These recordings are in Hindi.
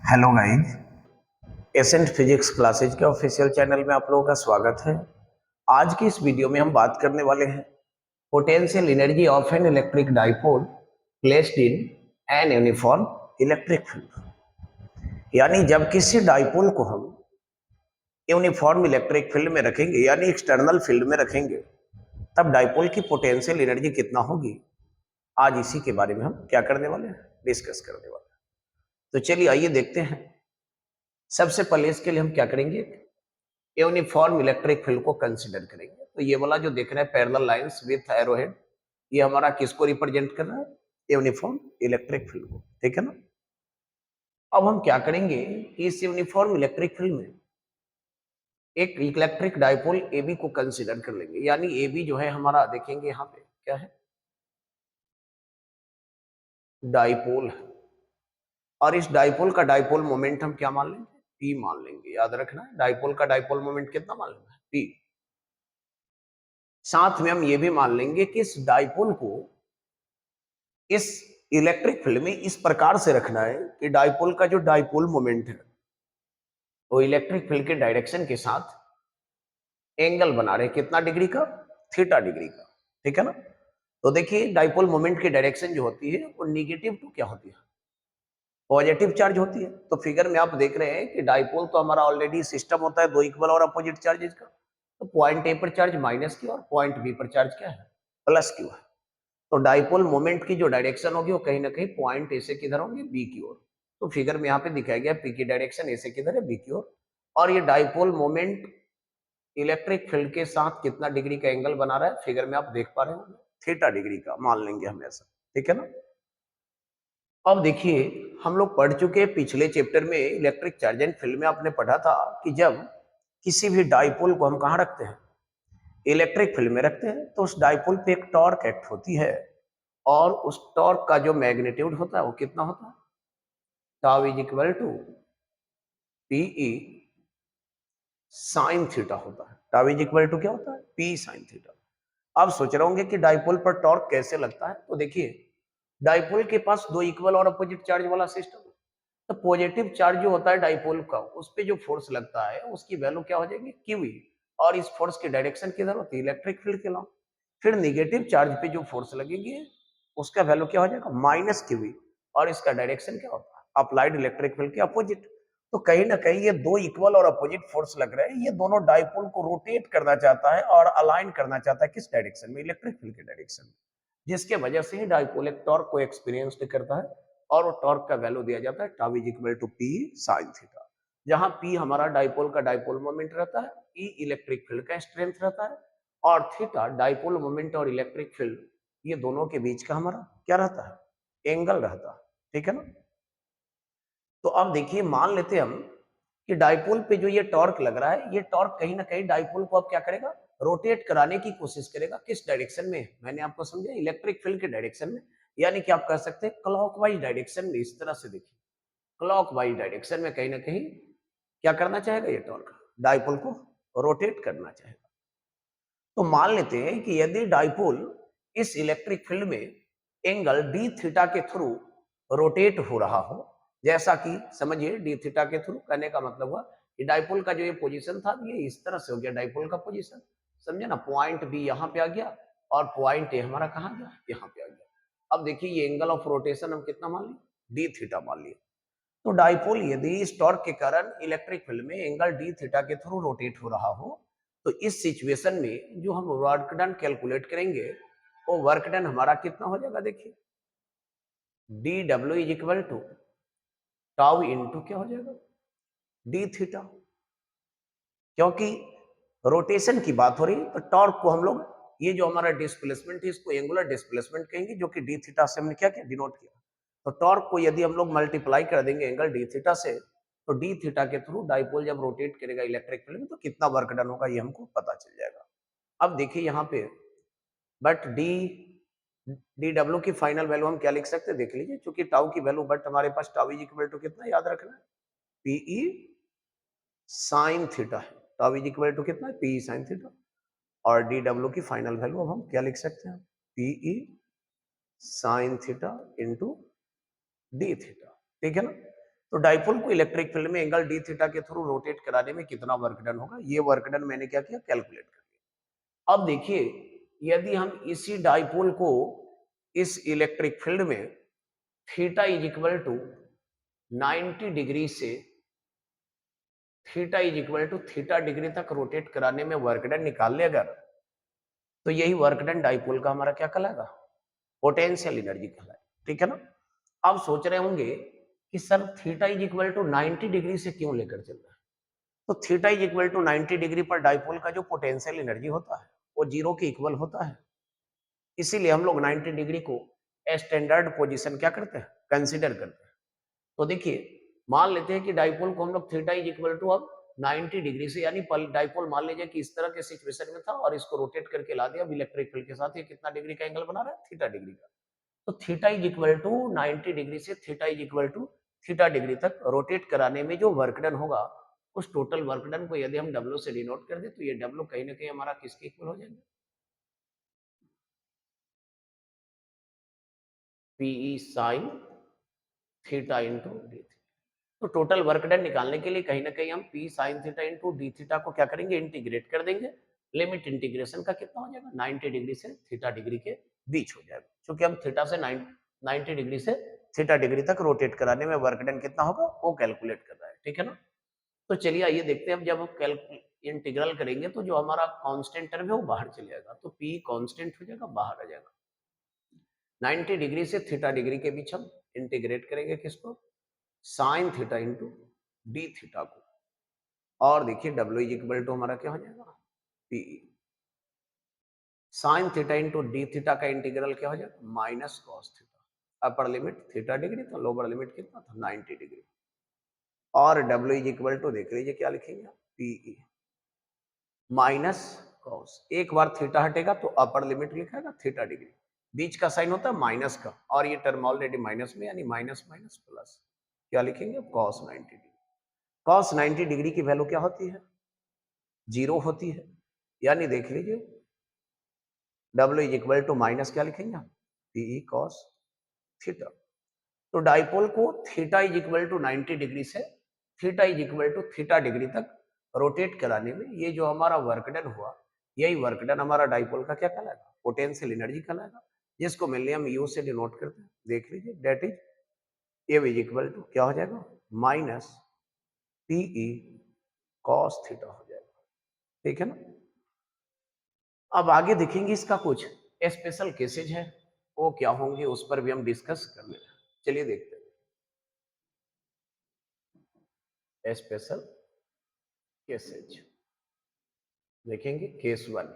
Hello guys, Ascent physics classes के ऑफिशियल चैनल में आप लोगों का स्वागत है। आज की इस वीडियो में हम बात करने वाले हैं potential energy of an electric dipole placed in an uniform electric field. यानी जब किसी डाइपोल को हम यूनिफॉर्म इलेक्ट्रिक फील्ड में रखेंगे यानी एक्सटर्नल फील्ड में रखेंगे, तब डाइपोल की पोटेंशियल एनर्जी कितना होगी। आज इसी के बारे में हम क्या करने वाले हैं, डिस्कस करने वाले हैं। तो चलिए आइए देखते हैं। सबसे पहले इसके लिए हम क्या करेंगे, यूनिफॉर्म इलेक्ट्रिक फील्ड को कंसीडर करेंगे। तो ये वाला जो देख रहे हैं पैरेलल लाइंस विथ एरोहेड, ये हमारा किसको रिप्रेजेंट कर रहा है, यूनिफॉर्म इलेक्ट्रिक फील्ड को। ठीक है ना। अब हम क्या करेंगे कि इस यूनिफॉर्म इलेक्ट्रिक फील्ड में एक इलेक्ट्रिक डाइपोल AB को कंसीडर कर लेंगे। यानी AB जो है हमारा, देखेंगे यहाँ पे क्या है, डाइपोल है। और इस डाइपोल का डाइपोल मोमेंट हम क्या मान लेंगे, P मान लेंगे। याद रखना है, डाइपोल का डाइपोल मोमेंट कितना मान लेना है, P। साथ में हम ये भी मान लेंगे कि इस डाइपोल को इस इलेक्ट्रिक फील्ड में इस प्रकार से रखना है कि डाइपोल का जो डाइपोल मोमेंट है वो इलेक्ट्रिक फील्ड के डायरेक्शन के साथ एंगल बना रहे, कितना डिग्री का, थीटा डिग्री का। ठीक है ना। तो देखिए डाइपोल मोमेंट की डायरेक्शन जो होती है वो निगेटिव टू क्या होती है, पॉजिटिव चार्ज होती है। तो फिगर में आप देख रहे हैं कि डाइपोल तो हमारा ऑलरेडी सिस्टम होता है दो इक्वल और अपोजिट चार्जेस का। तो पॉइंट ए पर चार्ज माइनस क्यू और पॉइंट बी पर चार्ज क्या है, प्लस क्यू है। तो डाइपोल मोमेंट की जो डायरेक्शन होगी वो कहीं ना कहीं पॉइंट ए से किधर होंगे, बी की ओर। तो फिगर में यहाँ पे दिखाया गया पी की डायरेक्शन ए से किधर है, बी की ओर। और ये डाइपोल मोमेंट इलेक्ट्रिक फील्ड के साथ कितना डिग्री का एंगल बना रहा है, फिगर में आप देख पा रहे हो, थीटा डिग्री का मान लेंगे हमेशा। ठीक है ना। अब देखिए, हम लोग पढ़ चुके हैं पिछले चैप्टर में इलेक्ट्रिक चार्ज एंड फील्ड में आपने पढ़ा था कि जब किसी भी डाइपोल को हम कहाँ रखते हैं, इलेक्ट्रिक फील्ड में रखते हैं, तो उस डाइपोल पे एक टॉर्क एक्ट होती है। और उस टॉर्क का जो मैग्नीट्यूड होता है वो कितना होता है, tau is equal to P E sine theta होता है। टाउ इज इक्वल टू क्या होता है, पी साइन थीटा। आप सोच रहे होंगे कि डाइपोल पर टॉर्क कैसे लगता है। तो देखिए, डाइपोल के पास दो इक्वल और अपोजिट चार्ज वाला सिस्टम है। तो पॉजिटिव चार्ज जो होता है डाइपोल का, उस पे जो फोर्स लगता है उसकी वैल्यू क्या हो जाएगी, क्यू। और इस फोर्स की डायरेक्शन किधर होती है, इलेक्ट्रिक फील्ड के अलावा। फिर निगेटिव चार्ज पे जो फोर्स लगेगी उसका वैल्यू क्या हो जाएगा, माइनस क्यू। और इसका डायरेक्शन क्या होता है, अप्लाइड इलेक्ट्रिक फील्ड के अपोजिट। तो कहीं ना कहीं ये दो इक्वल और अपोजिट फोर्स लग रहे हैं, ये दोनों डाइपोल को रोटेट करना चाहता है और अलाइन करना चाहता है किस डायरेक्शन में, इलेक्ट्रिक फील्ड के डायरेक्शन में। जिसके वजह से ही डाइपोल एक टॉर्क को एक्सपीरियंस करता है। और वो टॉर्क का वैल्यू दिया जाता है tau is equal to P sine theta. जहां पी हमारा डाइपोल का डाइपोल मोमेंट रहता है, ई इलेक्ट्रिक फील्ड का स्ट्रेंथ रहता है, और थीटा डाइपोल मोमेंट और इलेक्ट्रिक फील्ड ये दोनों के बीच का हमारा क्या रहता है, एंगल रहता है। ठीक है ना। तो अब देखिए, मान लेते हम कि डाइपोल पे जो ये टॉर्क लग रहा है, ये टॉर्क कहीं ना कहीं डाइपोल को अब क्या करेगा, रोटेट कराने की कोशिश करेगा। किस डायरेक्शन में, मैंने आपको समझा, इलेक्ट्रिक फील्ड के डायरेक्शन में। यानी कि आप कह सकते हैं क्लॉकवाइज डायरेक्शन में। इस तरह से देखिए, क्लॉकवाइज डायरेक्शन में कहीं ना कहीं क्या करना चाहेगा ये टॉर्क, डाइपोल को रोटेट करना चाहेगा। तो मान लेते हैं कि यदि डाइपोल इस इलेक्ट्रिक फील्ड में एंगल डी थीटा के थ्रू रोटेट हो रहा हो, जैसा कि समझिए डी थीटा के थ्रू, कहने का मतलब हुआ कि डाइपोल का जो ये पोजीशन था ये इस तरह से हो गया डाइपोल का पोजीशन। समझे ना, पॉइंट बी यहाँ पे आ गया और पॉइंट ए हमारा कहाँ गया, यहाँ पे आ गया। अब देखिए ये एंगल ऑफ रोटेशन हम कितना मान लिए, डी थीटा मान लिए। तो डाइपोल यदि इस टॉर्क के कारण इलेक्ट्रिक फील्ड में एंगल डी थीटा के थ्रू रोटेट हो रहा हो, तो इस सिचुएशन में जो हम वर्क डन कैलकुलेट करेंगे वो वर्क डन हमारा कितना हो जाएगा, देखिए D W is equal to tau into क्या हो जाएगा, डी थीटा। क्योंकि रोटेशन की बात हो रही है तो टॉर्क को हम लोग, ये जो हमारा डिस्प्लेसमेंट है इसको एंगुलर डिस्प्लेसमेंट कहेंगे, जो कि डी थीटा से हमने क्या किया, डिनोट किया। तो टॉर्क को यदि हम लोग मल्टीप्लाई कर देंगे एंगल डी थीटा से, तो डी थीटा के थ्रू डाइपोल जब रोटेट करेगा इलेक्ट्रिक फील्ड में तो कितना वर्क डन होगा ये हमको पता चल जाएगा। अब देखिए यहाँ पे, बट डी डी डब्ल्यू की फाइनल वैल्यू हम क्या लिख सकते हैं, देख लीजिए। चूंकि टाउ की वैल्यू, बट हमारे पास टाउ इज इक्वल टू कितना याद रखना है, पीई साइन थीटा है। टाउ इज इक्वल टू कितना है, पीई साइन थीटा। और डी डब्ल्यू की फाइनल वैल्यू अब हम क्या लिख सकते हैं, P E sine theta into D theta. ठीक है ना। तो डाइपोल को इलेक्ट्रिक फील्ड में एंगल डी थीटा के थ्रू रोटेट कराने में कितना वर्क डन होगा, ये वर्क डन मैंने क्या किया, कैलकुलेट कर लिया। अब देखिए, यदि हम इसी डाइपोल को इस इलेक्ट्रिक फील्ड में theta is equal to 90 degree से theta is equal to theta degree तक रोटेट कराने में वर्क डन निकाल ले अगर, तो यही वर्क डन डाइपोल का हमारा क्या कहलाएगा, पोटेंशियल एनर्जी कहलाएगा। ठीक है ना। अब सोच रहे होंगे कि sir theta is equal to 90 degree से क्यों लेकर चल रहा है, तो theta is equal to 90 degree पर डाइपोल का जो पोटेंशियल एनर्जी होता है वो जीरो के इक्वल होता है। इसीलिए हम लोग 90 डिग्री को स्टैंडर्ड पोजीशन क्या करते हैं, कंसीडर करते हैं। तो देखिए, मान लेते हैं कि डाइपोल को हम लोग थीटा इज इक्वल टू अब 90 डिग्री से, यानी डाइपोल मान लीजिए कि इस तरह के सिचुएशन में था और इसको रोटेट करके ला दिया इलेक्ट्रिक फील्ड के साथ, ये कितना डिग्री का एंगल बना रहा है, थीटा डिग्री का। तो theta is equal to 90 degree से theta is equal to theta degree तक रोटेट कराने में जो वर्क डन होगा, उस टोटल वर्क डन को यदि हम डब्ल्यू से डिनोट कर दे, तो ये डब्ल्यू कहीं ना कहीं हमारा किसके इक्वल हो जाएगा, P E sine theta into D theta. तो टोटल वर्क डन निकालने के लिए कहीं ना कहीं हम P sine theta into D theta को क्या करेंगे, इंटीग्रेट कर देंगे। लिमिट इंटीग्रेशन का कितना हो जाएगा, 90 डिग्री से थीटा डिग्री के बीच हो जाएगा, क्योंकि हम थीटा से 90 डिग्री से थीटा डिग्री तक रोटेट कराने में वर्क डन कितना होगा वो कैलकुलेट कर रहा है। ठीक है ना। तो चलिए आइए देखते हैं, अब जब हम इंटीग्रल करेंगे तो जो हमारा कांस्टेंट टर्म है वो बाहर चले जाएगा, तो पी कांस्टेंट हो जाएगा, बाहर आ जाएगा। 90 डिग्री से थीटा डिग्री के बीच हम इंटीग्रेट करेंगे किसको, sign theta into D theta को, और देखिए डब्ल्यू इज इक्वल टू हमारा क्या हो जाएगा, P E sine theta into D theta का इंटीग्रल क्या हो जाएगा, minus cos theta. Upper limit theta degree था, लोअर लिमिट कितना था, 90 डिग्री, और डब्ल्यू इज इक्वल टू देख लीजिए क्या लिखेंगे, पीई माइनस कॉस, एक बार थीटा हटेगा तो अपर लिमिट लिखेगा थीटा डिग्री, बीच का साइन होता है माइनस का, और ये टर्म ऑलरेडी माइनस में, यानी माइनस माइनस प्लस, क्या लिखेंगे, कॉस 90 डिग्री। कॉस 90 डिग्री की वैल्यू क्या होती है, जीरो होती है, यानी देख लीजिए W is equal to minus क्या लिखेंगे, पीई कॉस थीटा। तो डाइपोल को theta is equal to 90 degree से theta is equal to theta degree तक रोटेट कराने में ये जो हमारा वर्क डन हुआ, यही वर्क डन हमारा डाइपोल का क्या कहलाएगा, पोटेंशियल एनर्जी कहलाएगा, जिसको मेनली हम यू से डिनोट करते हैं। देख लीजिए that is A is equal to क्या हो जाएगा, माइनस पीई कॉस थीटा हो जाएगा। ठीक है ना। अब आगे देखेंगे इसका कुछ स्पेशल केसेज है, वो क्या होंगे उस पर भी हम डिस्कस कर लेंगे। चलिए देखते हैं स्पेशल केसेज, देखेंगे केस वन।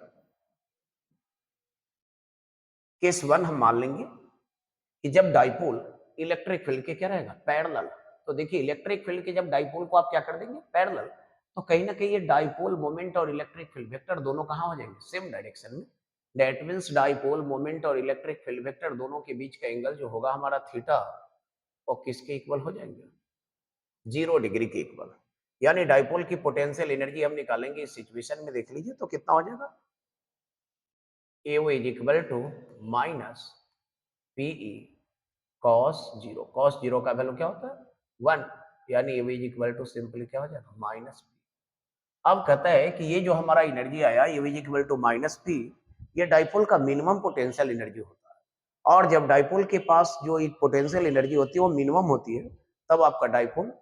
केस वन हम मान लेंगे कि जब डाइपोल इलेक्ट्रिक फील्ड के क्या रहेगा, पैरेलल। तो देखिए इलेक्ट्रिक फील्ड के जब डाइपोल को आप क्या कर देंगे, पैरेलल, तो कहीं ना कहीं ये डाइपोल मोमेंट और इलेक्ट्रिक फील्ड वेक्टर दोनों कहां हो जाएंगे, सेम डायरेक्शन में। दैट मींस डाइपोल मोमेंट और इलेक्ट्रिक फील्ड वेक्टर दोनों के बीच का एंगल जो होगा हमारा थीटा, और किसके इक्वल हो जाएंगे, 0 डिग्री के इक्वल। यानी डाइपोल की पोटेंशियल एनर्जी हम निकालेंगे इस सिचुएशन में, देख लीजिए तो कितना हो जाएगा, A is equal to minus P E cos zero. Cos zero का वैल्यू क्या होता है, 1, यानी A is equal to simply क्या हो जाएगा, माइनस पी। अब कहता है कि ये जो हमारा एनर्जी आया A is equal to minus P, ये डाइपोल का मिनिमम पोटेंशियल एनर्जी होता है। और जब डाइपोल के पास जो पोटेंशियल एनर्जी होती है वो मिनिमम होती है, तब आपका डाइपोल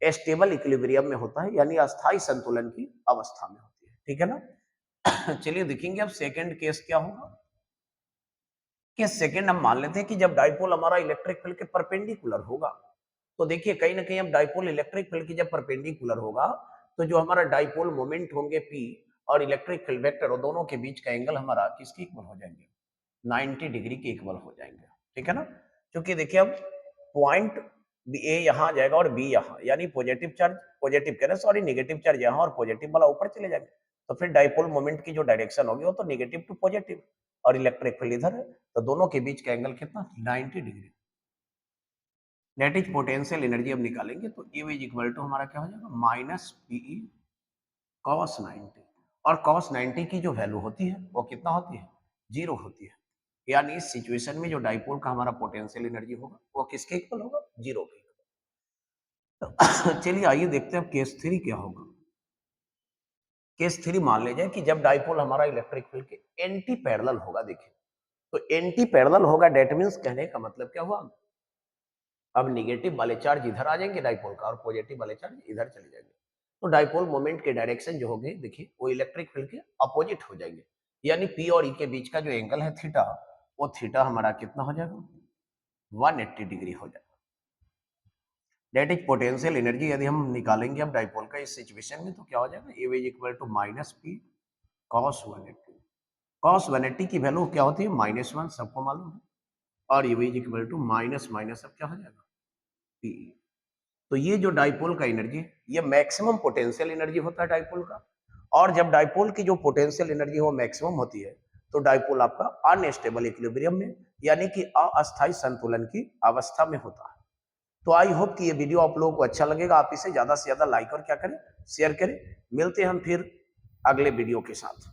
स्टेबल इक्विलिब्रियम में होता है, यानी अस्थाई संतुलन की अवस्था में होती है। ठीक है ना। चलिए देखेंगे अब सेकंड केस क्या होगा। केस सेकंड हम मान लेते हैं कि जब डाइपोल हमारा इलेक्ट्रिक फील्ड के परपेंडिकुलर होगा, तो देखिए कहीं ना कहीं अब डाइपोल इलेक्ट्रिक फील्ड की जब परपेंडिकुलर होगा, तो जो हमारा डाइपोल मोमेंट होंगे पी और इलेक्ट्रिक फील्ड वेक्टर, और दोनों के बीच का एंगल हमारा किसके इक्वल हो जाएंगे, 90 डिग्री के इक्वल हो जाएंगे। ठीक है ना। क्योंकि देखिए अब पॉइंट ए यहाँ आ जाएगा और बी यहाँ, यानी पॉजिटिव चार्ज, पॉजिटिव कह रहे सॉरी, नेगेटिव चार्ज यहाँ और पॉजिटिव वाला ऊपर चले जाएंगे, तो फिर डाइपोल मोमेंट की जो डायरेक्शन होगी वो तो नेगेटिव टू पॉजिटिव, और इलेक्ट्रिक फील्ड इधर है, तो दोनों के बीच का एंगल कितना, 90 degree. That is potential energy हम निकालेंगे, तो E इज इक्वल टू हमारा क्या हो जाएगा, माइनस पीई कॉस 90। और कॉस 90 की जो वैल्यू होती है वो कितना होती है, 0 होती है। यानी इस सिचुएशन में जो डाइपोल का हमारा पोटेंशियल एनर्जी होगा वो किसके इक्वल होगा, 0 के। चलिए आइए देखते हैं अब केस थ्री क्या होगा। केस थ्री मान लीजिए कि जब डाइपोल हमारा इलेक्ट्रिक फील्ड के एंटी पैरेलल होगा। देखिए तो एंटी पैरेलल होगा, डेट मीन्स कहने का मतलब क्या हुआ, अब निगेटिव वाले चार्ज इधर आ जाएंगे डाइपोल का और पॉजिटिव वाले चार्ज इधर चले जाएंगे। तो डाइपोल मोमेंट के डायरेक्शन जो होंगे देखिए वो इलेक्ट्रिक फील्ड के अपोजिट हो जाएंगे। यानी पी और ई के बीच का जो एंगल है थीटा, वो थीटा हमारा कितना हो जाएगा, 180 डिग्री हो जाएगा। डेट इज पोटेंशियल एनर्जी यदि हम निकालेंगे अब डाइपोल का इस सिचुएशन में तो क्या हो जाएगा, A is equal to minus P cos 180। Cos 180 की वैल्यू क्या होती है, -1, सबको मालूम है। और ये is equal to minus minus अब क्या हो जाएगा, पी। तो ये जो डाइपोल का एनर्जी है ये मैक्सिमम पोटेंशियल एनर्जी होता है डाइपोल का। और जब डाइपोल की जो पोटेंशियल एनर्जी वो मैक्सिमम होती है तो डाइपोल आपका अनस्टेबल इक्विलिब्रियम में यानी कि अस्थायी संतुलन की अवस्था में होता है। तो आई होप कि ये वीडियो आप लोगों को अच्छा लगेगा। आप इसे ज्यादा से ज्यादा लाइक और क्या करें, शेयर करें। मिलते हैं हम फिर अगले वीडियो के साथ।